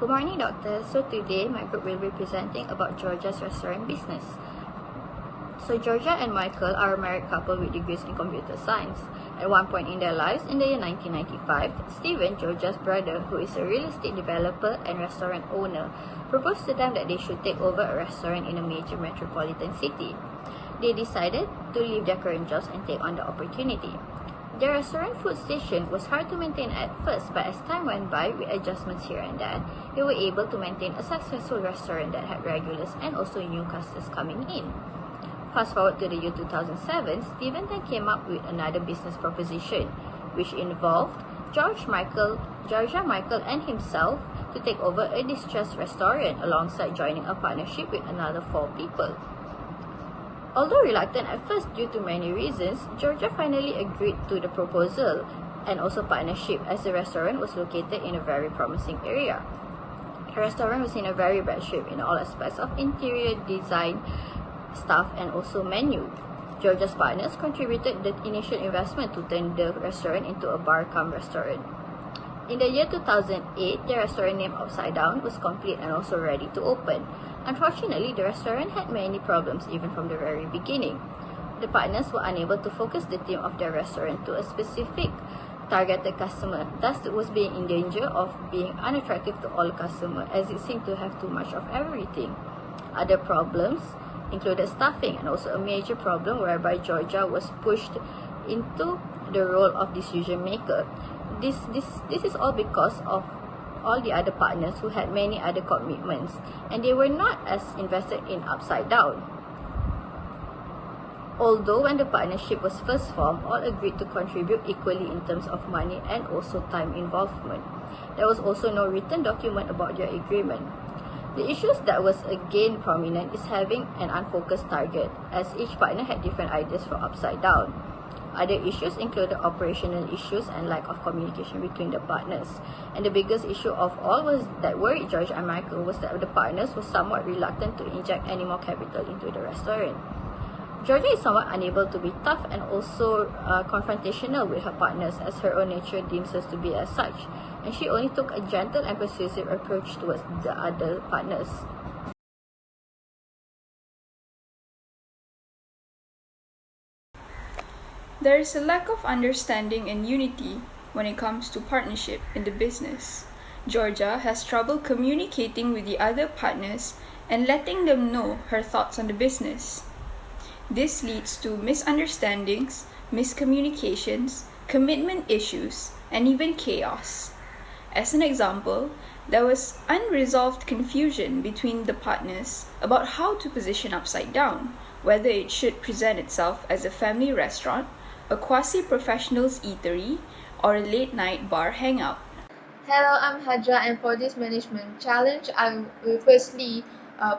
Good morning, doctor. So today my group will be presenting about Georgia's restaurant business. So Georgia and Michael are a married couple with degrees in computer science. At one point in their lives, in the year 1995, Stephen, Georgia's brother, who is a real estate developer and restaurant owner, proposed to them that they should take over a restaurant in a major metropolitan city. They decided to leave their current jobs and take on the opportunity. Their restaurant food station was hard to maintain at first, but as time went by, with adjustments here and there, they were able to maintain a successful restaurant that had regulars and also new customers coming in. Fast forward to the year 2007, Stephen then came up with another business proposition, which involved Georgia, Michael, and himself to take over a distressed restaurant alongside joining a partnership with another 4 people. Although reluctant at first due to many reasons, Georgia finally agreed to the proposal and also partnership as the restaurant was located in a very promising area. The restaurant was in a very bad shape in all aspects of interior design, staff, and also menu. Georgia's partners contributed the initial investment to turn the restaurant into a bar-cum-restaurant. In the year 2008, the restaurant named Upside Down was complete and also ready to open. Unfortunately, the restaurant had many problems even from the very beginning. The partners were unable to focus the theme of their restaurant to a specific targeted customer, thus it was being in danger of being unattractive to all customers as it seemed to have too much of everything. Other problems included staffing and also a major problem whereby Georgia was pushed into the role of decision maker. This is all because of all the other partners who had many other commitments and they were not as invested in Upside Down. Although when the partnership was first formed, all agreed to contribute equally in terms of money and also time involvement. There was also no written document about their agreement. The issues that was again prominent is having an unfocused target, as each partner had different ideas for Upside Down. Other issues included operational issues and lack of communication between the partners. And the biggest issue of all was that worried George and Michael was that the partners were somewhat reluctant to inject any more capital into the restaurant. Georgia is somewhat unable to be tough and also confrontational with her partners as her own nature deems us to be as such. And she only took a gentle and persuasive approach towards the other partners. There is a lack of understanding and unity when it comes to partnership in the business. Georgia has trouble communicating with the other partners and letting them know her thoughts on the business. This leads to misunderstandings, miscommunications, commitment issues, and even chaos. As an example, there was unresolved confusion between the partners about how to position Upside Down, whether it should present itself as a family restaurant, a quasi-professional's eatery, or a late-night bar hangout. Hello, I'm Hadra, and for this management challenge, I will firstly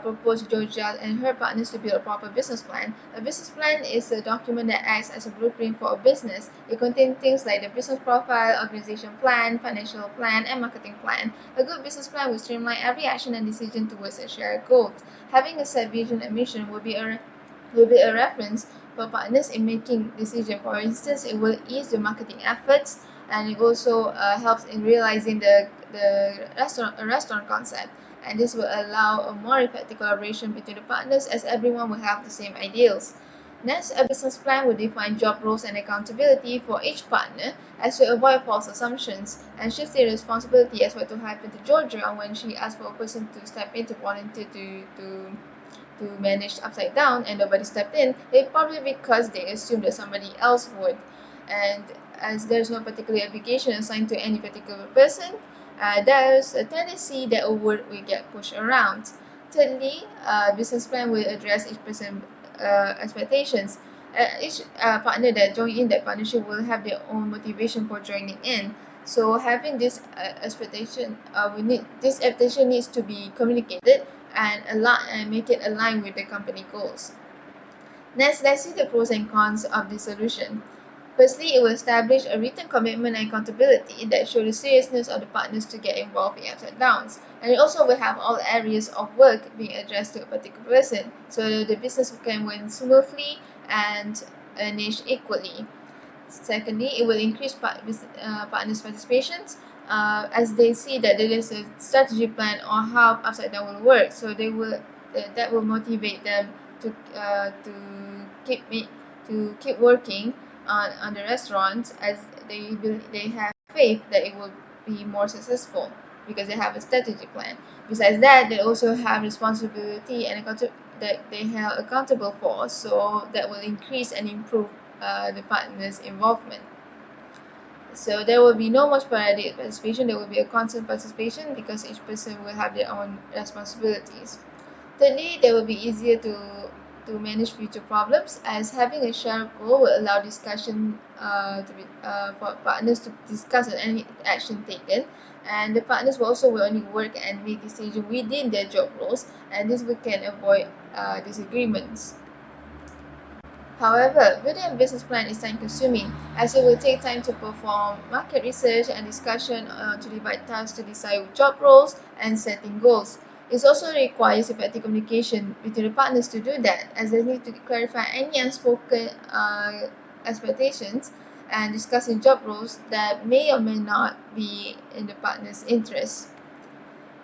propose Georgia and her partners to build a proper business plan. A business plan is a document that acts as a blueprint for a business. It contains things like the business profile, organization plan, financial plan, and marketing plan. A good business plan will streamline every action and decision towards a shared goal. Having a set vision and mission will be a reference for partners in making decisions. For instance, it will ease the marketing efforts and it also helps in realizing the restaurant concept. And this will allow a more effective collaboration between the partners as everyone will have the same ideals. Next, a business plan will define job roles and accountability for each partner as to avoid false assumptions and shift the responsibility as what to happen to Georgia when she asked for a person to step in to volunteer to manage Upside Down and nobody stepped in. It probably because they assumed that somebody else would. And as there's no particular obligation assigned to any particular person, there's a tendency that a word will get pushed around. Thirdly, business plan will address each person's expectations. Each partner that join in that partnership will have their own motivation for joining in. So having this expectation needs to be communicated and make it align with the company goals. Next, let's see the pros and cons of the solution. Firstly, it will establish a written commitment and accountability that show the seriousness of the partners to get involved in ups and downs. And it also will have all areas of work being addressed to a particular person, so the business can run smoothly and managed equally. Secondly, it will increase partners' participations as they see that there is a strategy plan on how Upside Down will work. So that will motivate them to keep working on the restaurants, as they have faith that it will be more successful because they have a strategy plan. Besides that, they also have responsibility and that they are accountable for, so that will increase and improve the partners' involvement. So there will be no more sporadic participation, there will be a constant participation because each person will have their own responsibilities. Thirdly, they will be easier to manage future problems, as having a shared goal will allow discussion for partners to discuss on any action taken, and the partners will only work and make decisions within their job roles, and this we can avoid disagreements. However, building a business plan is time-consuming, as it will take time to perform market research and discussion to divide tasks to decide job roles and setting goals. It also requires effective communication between the partners to do that, as they need to clarify any unspoken expectations and discussing job roles that may or may not be in the partner's interest.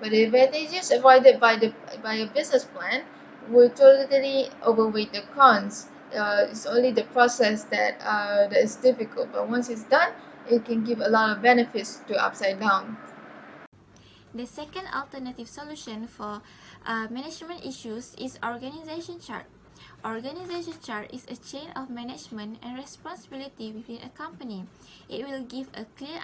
But the advantages avoided by a business plan will totally overweight the cons. It's only the process that is difficult, but once it's done, it can give a lot of benefits to Upside Down. The second alternative solution for management issues is organization chart. Organization chart is a chain of management and responsibility within a company. It will give a clear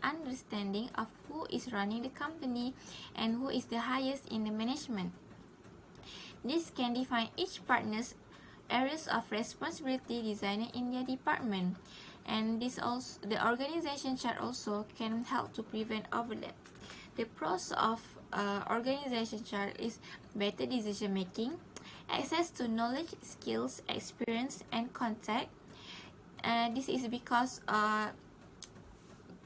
understanding of who is running the company and who is the highest in the management. This can define each partner's areas of responsibility designer in their department, and the organization chart also can help to prevent overlap. The pros of organization chart is better decision making, access to knowledge, skills, experience, and contact. This is because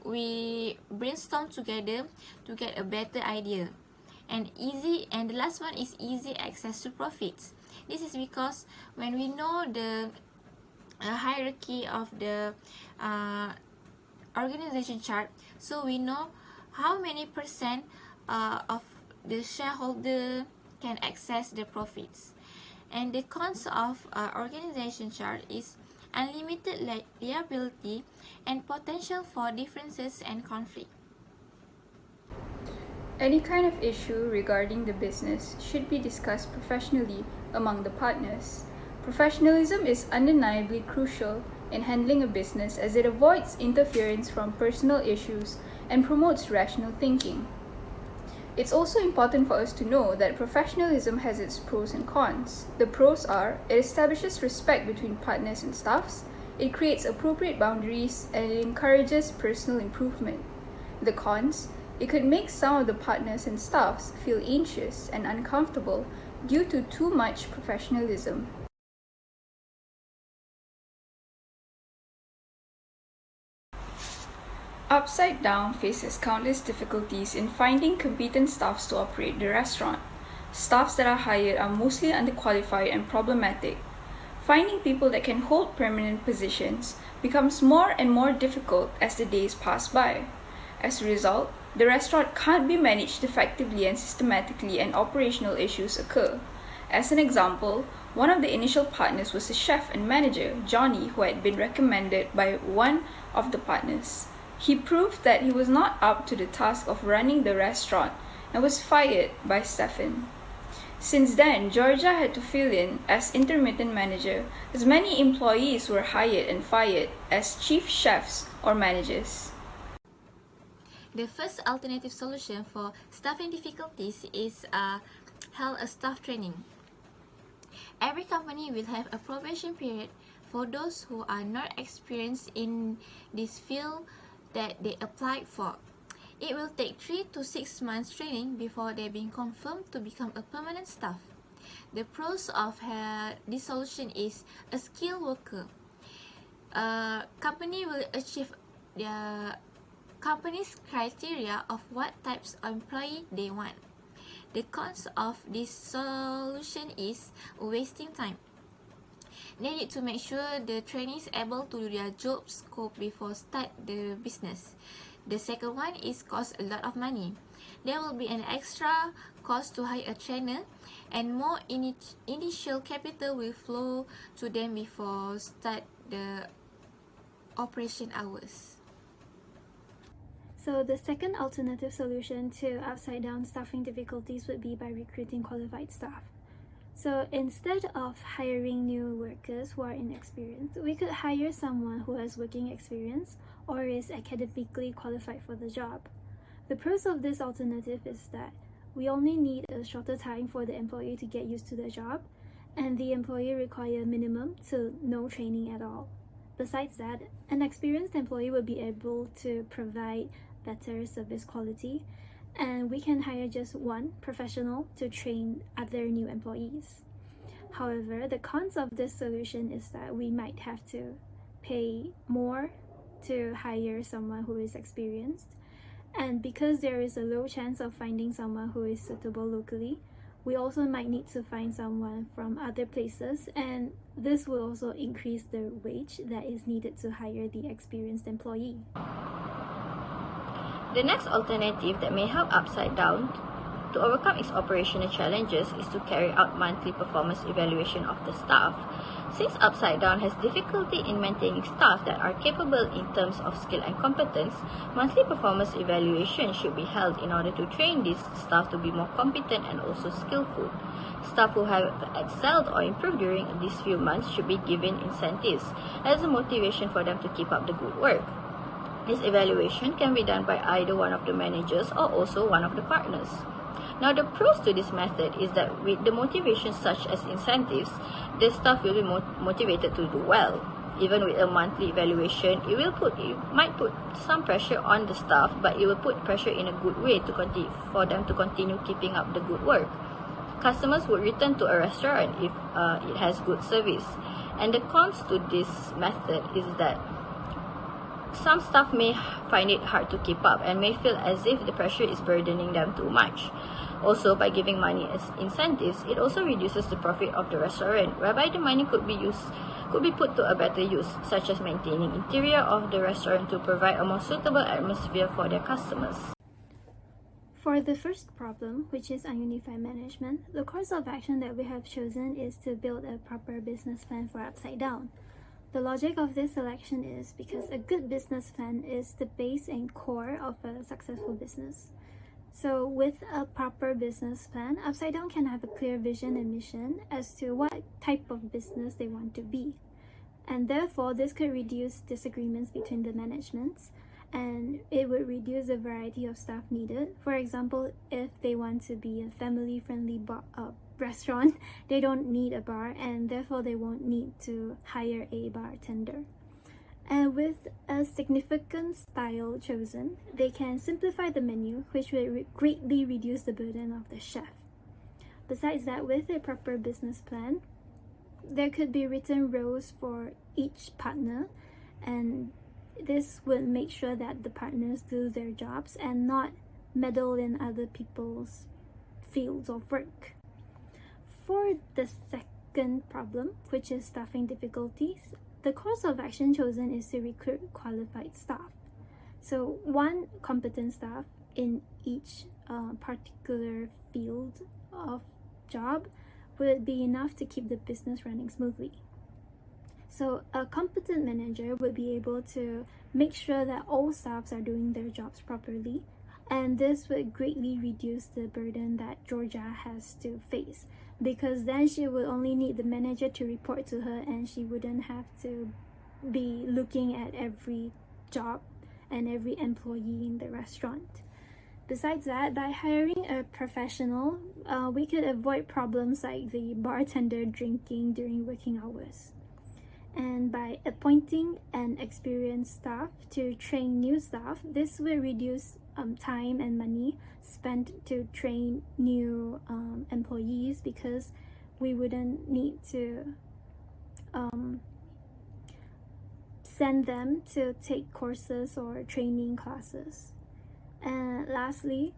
we brainstorm together to get a better idea. And the last one is easy access to profits. This is because when we know the hierarchy of the organization chart, so we know how many percent of the shareholder can access the profits. And the cons of organization chart is unlimited liability and potential for differences and conflict. Any kind of issue regarding the business should be discussed professionally among the partners. Professionalism is undeniably crucial in handling a business, as it avoids interference from personal issues and promotes rational thinking. It's also important for us to know that professionalism has its pros and cons. The pros are: it establishes respect between partners and staffs, it creates appropriate boundaries, and it encourages personal improvement. The cons: it could make some of the partners and staffs feel anxious and uncomfortable due to too much professionalism. Upside Down faces countless difficulties in finding competent staffs to operate the restaurant. Staffs that are hired are mostly underqualified and problematic. Finding people that can hold permanent positions becomes more and more difficult as the days pass by. As a result, the restaurant can't be managed effectively and systematically, and operational issues occur. As an example, one of the initial partners was a chef and manager, Johnny, who had been recommended by one of the partners. He proved that he was not up to the task of running the restaurant and was fired by Stephen. Since then, Georgia had to fill in as intermittent manager, as many employees were hired and fired as chief chefs or managers. The first alternative solution for staffing difficulties is held a staff training. Every company will have a probation period for those who are not experienced in this field that they applied for. It will take 3 to 6 months training before they being confirmed to become a permanent staff. The pros of this solution is a skilled worker. Company will achieve their company's criteria of what types of employee they want. The cons of this solution is wasting time. they need to make sure the trainee is able to do their job scope before start the business. The second one is cost a lot of money. There will be an extra cost to hire a trainer, and more initial capital will flow to them before start the operation hours. So the second alternative solution to upside-down staffing difficulties would be by recruiting qualified staff. So instead of hiring new workers who are inexperienced, we could hire someone who has working experience or is academically qualified for the job. The pros of this alternative is that we only need a shorter time for the employee to get used to the job, and the employee require minimum to no training at all. Besides that, an experienced employee will be able to provide better service quality, and we can hire just one professional to train other new employees. However, the cons of this solution is that we might have to pay more to hire someone who is experienced, and because there is a low chance of finding someone who is suitable locally, we also might need to find someone from other places, and this will also increase the wage that is needed to hire the experienced employee. The next alternative that may help Upside Down to overcome its operational challenges is to carry out monthly performance evaluation of the staff. Since Upside Down has difficulty in maintaining staff that are capable in terms of skill and competence, monthly performance evaluation should be held in order to train these staff to be more competent and also skillful. Staff who have excelled or improved during these few months should be given incentives as a motivation for them to keep up the good work. This evaluation can be done by either one of the managers or also one of the partners. Now, the pros to this method is that with the motivation such as incentives, the staff will be motivated to do well. Even with a monthly evaluation, it might put some pressure on the staff, but it will put pressure in a good way for them to continue keeping up the good work. Customers would return to a restaurant if it has good service. And the cons to this method is that some staff may find it hard to keep up and may feel as if the pressure is burdening them too much. Also, by giving money as incentives, it also reduces the profit of the restaurant, whereby the money could be put to a better use, such as maintaining interior of the restaurant to provide a more suitable atmosphere for their customers. For the first problem, which is ununified management, the course of action that we have chosen is to build a proper business plan for Upside Down. The logic of this selection is because a good business plan is the base and core of a successful business. So with a proper business plan, Upside Down can have a clear vision and mission as to what type of business they want to be. And therefore, this could reduce disagreements between the managements, and it would reduce the variety of staff needed. For example, if they want to be a family-friendly restaurant, they don't need a bar, and therefore they won't need to hire a bartender. And with a significant style chosen, they can simplify the menu, which will greatly reduce the burden of the chef. Besides that, with a proper business plan, there could be written roles for each partner, and this would make sure that the partners do their jobs and not meddle in other people's fields of work. For the second problem, which is staffing difficulties, the course of action chosen is to recruit qualified staff. So one competent staff in each particular field of job would be enough to keep the business running smoothly. So a competent manager would be able to make sure that all staffs are doing their jobs properly, and this would greatly reduce the burden that Georgia has to face, because then she would only need the manager to report to her, and she wouldn't have to be looking at every job and every employee in the restaurant. Besides that, by hiring a professional, we could avoid problems like the bartender drinking during working hours. And by appointing an experienced staff to train new staff, this will reduce time and money spent to train new employees, because we wouldn't need to send them to take courses or training classes. And lastly,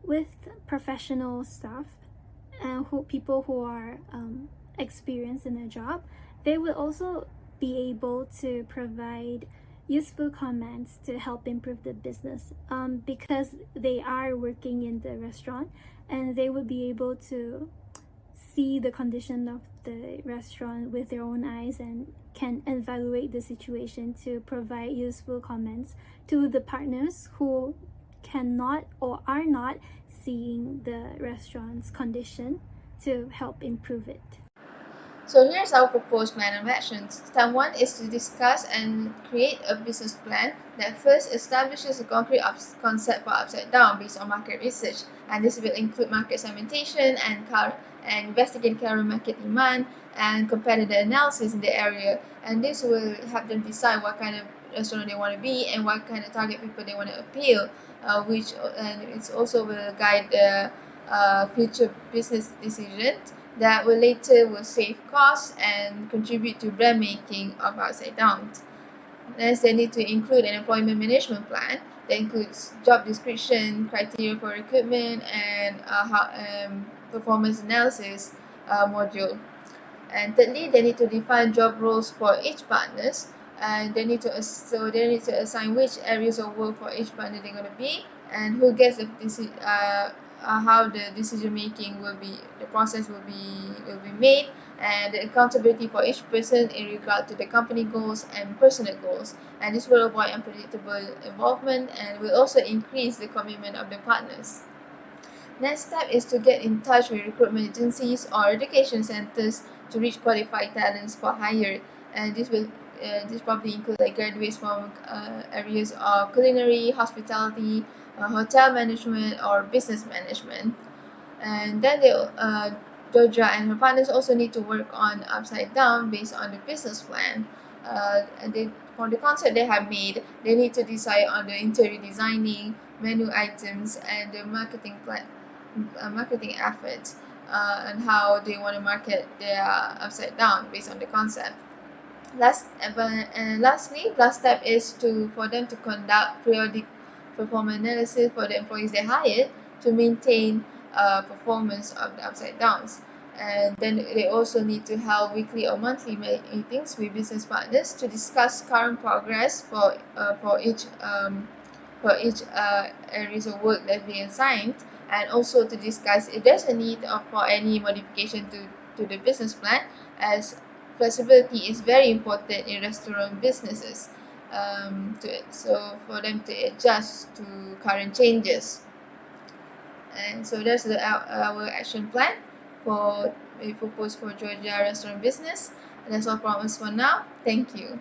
with professional staff and people who are experienced in their job, They will also be able to provide useful comments to help improve the business because they are working in the restaurant, and they would be able to see the condition of the restaurant with their own eyes and can evaluate the situation to provide useful comments to the partners who cannot or are not seeing the restaurant's condition to help improve it. So here's our proposed plan of actions. Step 1 is to discuss and create a business plan that first establishes a concrete concept for upside down based on market research, and this will include market segmentation and investigate current market demand and competitor analysis in the area, and this will help them decide what kind of restaurant they want to be and what kind of target people they want to appeal, and it also will guide the future business decisions that will save costs and contribute to brand making of Upside Down. Next, they need to include an employment management plan that includes job description, criteria for recruitment, and performance analysis module. And thirdly, they need to define job roles for each partners, and they need to assign which areas of work for each partner they're going to be, and who gets how the decision making the process will be made, and the accountability for each person in regard to the company goals and personal goals. And this will avoid unpredictable involvement and will also increase the commitment of the partners. Next step is to get in touch with recruitment agencies or education centers to reach qualified talents for hire, and this probably include like graduates from areas of culinary, hospitality, hotel management, or business management. And then Georgia and her partners also need to work on upside down based on the business plan. For the concept they have made, they need to decide on the interior designing, menu items, and the marketing efforts, and how they want to market their upside down based on the concept. Lastly, last step is for them to conduct periodic performance analysis for the employees they hired to maintain performance of the upside downs. And then they also need to hold weekly or monthly meetings with business partners to discuss current progress for each areas of work that they assigned, and also to discuss if there's a need for any modification to the business plan, as flexibility is very important in restaurant businesses, so for them to adjust to current changes. And so that's our action plan we proposed for Georgia restaurant business. And that's all from us for now. Thank you.